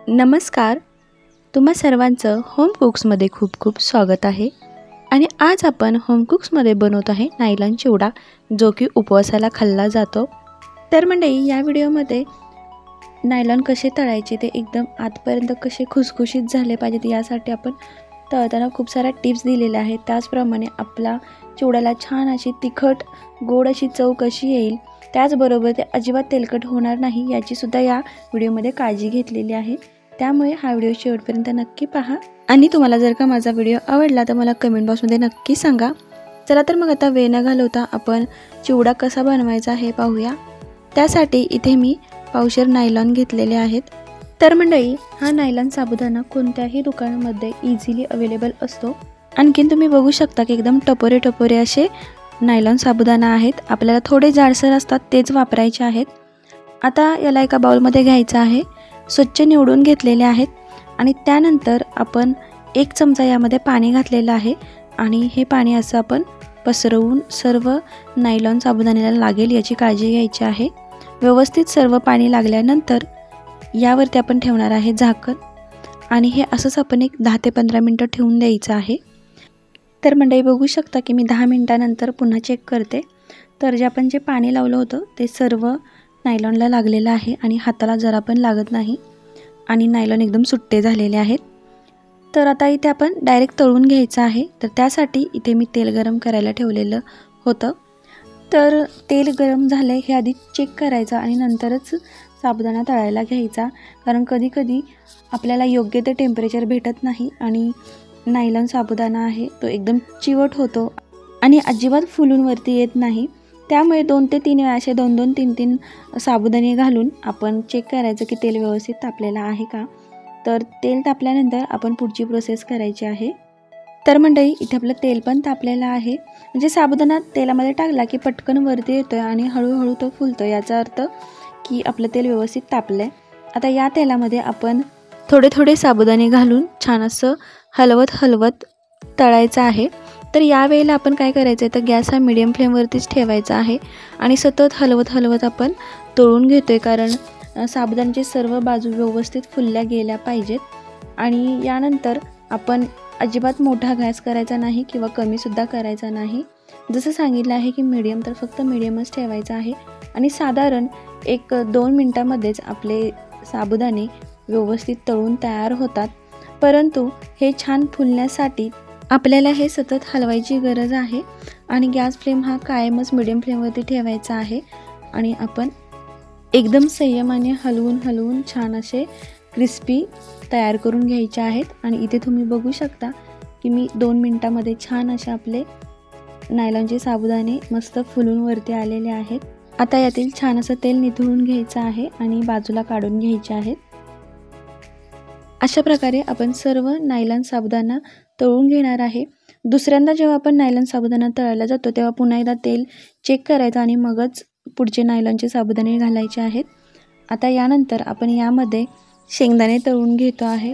नमस्कार. तुम्हा सर्वांचं होम कुक्समध्ये खूप खूप स्वागत आहे. आणि आज आपण होम कुक्समध्ये बनवत आहे नायलॉन चिवडा, जो की उपवासाला खाल्ला जातो. तर मंडळी, या व्हिडिओमध्ये नायलॉन कसे तळायचे, ते एकदम आतपर्यंत कसे खुसखुशीत झाले पाहिजेत, यासाठी आपण तळताना खूप साऱ्या टिप्स दिलेल्या आहेत. त्याचप्रमाणे आपला चिवड्याला छान अशी तिखट गोड अशी चव कशी येईल, त्याचबरोबर ते अजिबात तेलकट होणार नाही, याची सुद्धा या व्हिडिओमध्ये काळजी घेतलेली आहे. त्यामुळे हा व्हिडिओ शेवटपर्यंत नक्की पहा. आणि तुम्हाला जर का माझा व्हिडिओ आवडला तर मला कमेंट बॉक्समध्ये नक्की सांगा. चला तर मग आता वेळ न घालवता आपण चिवडा कसा बनवायचा हे पाहूया. त्यासाठी इथे मी पावशेर नायलॉन घेतलेले आहेत. तर मंडळी, हा नायलॉन साबुदाणा कोणत्याही दुकानामध्ये इझिली अवेलेबल असतो. आणखीन तुम्ही बघू शकता की एकदम टपोरे टपोरे असे नायलॉन साबुदाणा आहेत. आपल्याला थोडे जाडसर असतात, तेच वापरायचे आहेत. आता याला एका बाउलमध्ये घ्यायचं आहे. स्वच्छ निवडून घेतलेले आहेत. आणि त्यानंतर आपण 1 चमचा यामध्ये पाणी घातलेलं आहे. आणि हे पाणी असं आपण पसरवून सर्व नायलॉन साबुदाण्याला लागेल याची काळजी घ्यायची आहे. व्यवस्थित सर्व पाणी लागल्यानंतर यावरती आपण ठेवणार आहे झाकण. आणि हे असंच आपण एक 10 ते 15 मिनटं ठेवून द्यायचं आहे. तर मंडळी, बघू शकता की मी 10 मिनटानंतर पुन्हा चेक करते. तर जे आपण पाणी लावलं होतं ते सर्व नायलॉनला लागलेलं आहे आणि हाताला जरा पण लागत नाही आणि नायलॉन एकदम सुट्टे झालेले आहेत. तर आता इथे आपण डायरेक्ट तळून घ्यायचं आहे. तर त्यासाठी इथे मी तेल गरम करायला ठेवलेलं होतं. तर तेल गरम झालं हे आधी चेक करायचं आणि नंतरच साबुदाणा तळायला घ्यायचा. कारण कधीकधी आपल्याला योग्य ते टेम्परेचर भेटत नाही आणि नायलॉन साबुदाणा आहे तो एकदम चिवट होतो आणि अजिबात फुलून वरती येत नाही. त्यामुळे 2 ते 3 वेळा असे 2-2, 3-3 साबुदाणे घालून आपण चेक करायचं की तेल व्यवस्थित तापलेलं आहे का. तर तेल तापल्यानंतर आपण पुढची प्रोसेस करायची आहे. तर मंडळी, इथे आपलं तेल पण तापलेलं आहे. म्हणजे साबुदाणा तेलामध्ये टाकला की पटकन वरती येतोय आणि हळूहळू तो फुलतो, याचा अर्थ की आपलं तेल व्यवस्थित तापलंय. आता या तेलामध्ये आपण थोडे थोडे साबुदाणे घालून छान असं हलवत तळायचं आहे. तर यावेळेला आपण काय करायचं आहे, तर गॅस हा मीडियम फ्लेमवरतीच ठेवायचा आहे आणि सतत हलवत आपण तळून घेतोय. कारण साबुदाण्याची सर्व बाजू व्यवस्थित फुलल्या गेल्या पाहिजेत. आणि यानंतर आपण अजिबात मोठा गॅस करायचा नाही किंवा कमीसुद्धा करायचा नाही. जसं सांगितलं आहे की मीडियम, तर फक्त मीडियमच ठेवायचं आहे. आणि साधारण 1-2 मिनटामध्येच आपले साबुदाणे व्यवस्थित तळून तयार होतात. परंतु हे छान फुलण्यासाठी आपल्याला हे सतत हलवायची गरज आहे आणि गॅस फ्लेम हा कायमच मीडियम फ्लेमवरती ठेवायचा आहे. आणि आपण एकदम संयमाने हलवून छान असे क्रिस्पी तयार करून घ्यायचे आहेत. आणि इथे तुम्ही बघू शकता की मी 2 मिनटामध्ये छान असे आपले नायलॉनचे साबुदाणे मस्त फुलून वरती आलेले आहेत. आता यातील छान असं तेल निथळून घ्यायचं आहे आणि बाजूला काढून घ्यायचे आहेत. अशा प्रकारे आपण सर्व नायलॉन साबुदाणा तळून घेणार आहे. दुसऱ्यांदा जेव्हा आपण नायलॉन साबुदाणा तळायला जातो तेव्हा पुन्हा एकदा तेल चेक करायचं आणि मगच पुढचे नायलॉनचे साबुदाणे घालायचे आहेत. आता यानंतर आपण यामध्ये शेंगदाणे तळून घेतो आहे.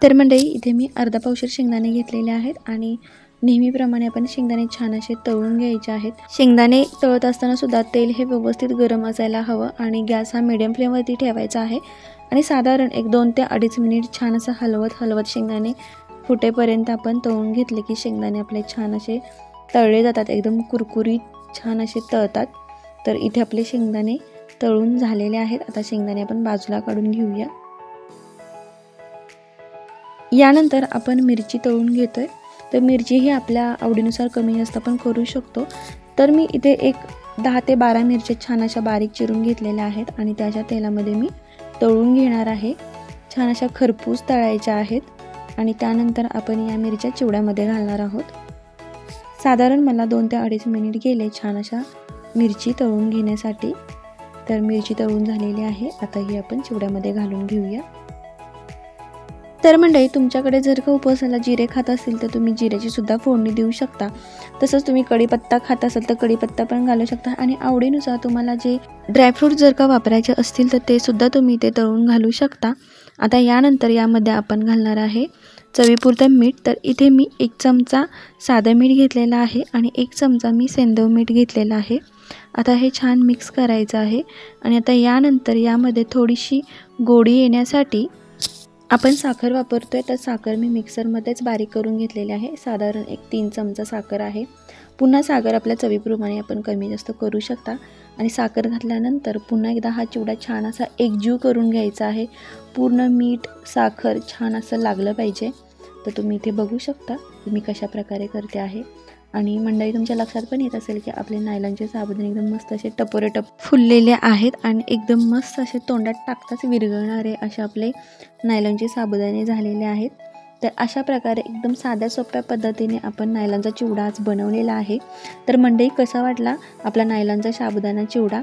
तर मंडळी, इथे मी अर्धा पावशेर शेंगदाणे घेतलेले आहेत आणि नेहमीप्रमाणे आपण शेंगदाणे छान असे तळून घ्यायचे आहेत. शेंगदाणे तळत असताना सुद्धा तेल हे व्यवस्थित गरम असायला हवं आणि गॅस हा मीडियम फ्लेमवरती ठेवायचा आहे. आणि साधारण 1-2 ते 2.5 मिनिट छान असं हलवत शेंगदाणे फुटेपर्यंत आपण तळून घेतले की शेंगदाणे आपले छान असे तळले जातात, एकदम कुरकुरीत छान असे तळतात. तर इथे आपले शेंगदाणे तळून झालेले आहेत. आता शेंगदाणे आपण बाजूला काढून घेऊया. यानंतर आपण मिरची तळून घेतोय. तर मिरची ही आपल्या आवडीनुसार कमी जास्त आपण करू शकतो. तर मी इथे एक 10 ते 12 मिरच्या छान अशा बारीक चिरून घेतलेल्या आहेत आणि त्याच्या तेलामध्ये मी तळून घेणार आहे. छान अशा खरपूस तळायच्या आहेत. आणि त्यानंतर आपण या मिरच्या चिवड्यामध्ये घालणार आहोत. साधारण मला 2 ते 2.5 मिनिट गेले छान अशा मिरची तळून घेण्यासाठी. तर मिरची तळून झालेली आहे. आता ही आपण चिवड्यामध्ये घालून घेऊया. तर मंडळी, तुमच्याकडे जर का उपवासाला जिरे खात असेल तर तुम्ही जिऱ्याची सुद्धा फोडणी देऊ शकता. तसंच तुम्ही कढीपत्ता खात असाल तर कढीपत्ता पण घालू शकता. आणि आवडीनुसार तुम्हाला जे ड्रायफ्रूट जर का वापरायचे असतील तर ते सुद्धा तुम्ही ते तळून घालू शकता. आता यानंतर यामध्ये आपण घालणार आहे चवीपुरतं मीठ. तर इथे मी 1 चमचा साधं मीठ घेतलेलं आहे आणि 1 चमचा मी सेंधव मीठ घेतलेलं आहे. आता हे छान मिक्स करायचं आहे. आणि आता यानंतर यामध्ये थोडीशी गोडी येण्यासाठी आपण साखर वापरतोय तर साखर मी मिक्सरमध्येच बारीक करून घेतलेली आहे. साधारण एक 3 चमचा साखर आहे. पुन्हा साखर आपल्या चवीप्रमाणे आपण कमी जास्त करू शकता. आणि साखर घातल्यानंतर पुन्हा एकदा हा चिवडा छान असा एकजीव करून घ्यायचा आहे. पूर्ण मीठ साखर छान असं लागलं पाहिजे. तर तुम्ही इथे बघू शकता मी कशा प्रकारे करते आहे. आणि मंडळी तुमच्या लक्षात पण येत असेल की आपले नायलॉनचे साबुदाणे एकदम मस्त असे टपोरे फुललेले आहेत आणि एकदम मस्त असे तोंडात टाकताच विरघळणारे असे आपले नायलॉनचे साबुदाणे झालेले आहेत. तर अशा प्रकारे एकदम साध्या सोप्या पद्धतीने आपण नायलॉनचा चिवडा आज बनवलेला आहे. तर मंडळी कसा वाटला आपला नायलॉनचा साबुदाणा चिवडा,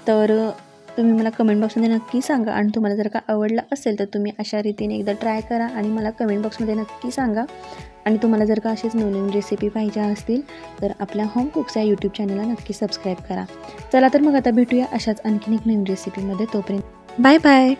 तर तुम्ही मला कमेंट बॉक्समध्ये नक्की सांगा. आणि तुम्हाला जर का आवडला असेल तर तुम्ही अशा रीतीने एकदा ट्राय करा आणि मला कमेंट बॉक्समध्ये नक्की सांगा. आणि तुम्हाला जर का असेच नवीन रेसिपी पाहिजे असतील तर आपल्या होम कुक्स या यूट्यूब चॅनलला नक्की सबस्क्राईब करा. चला तर मग आता भेटूया अशाच आणखीन एक नवीन रेसिपीमध्ये. तोपर्यंत बाय बाय.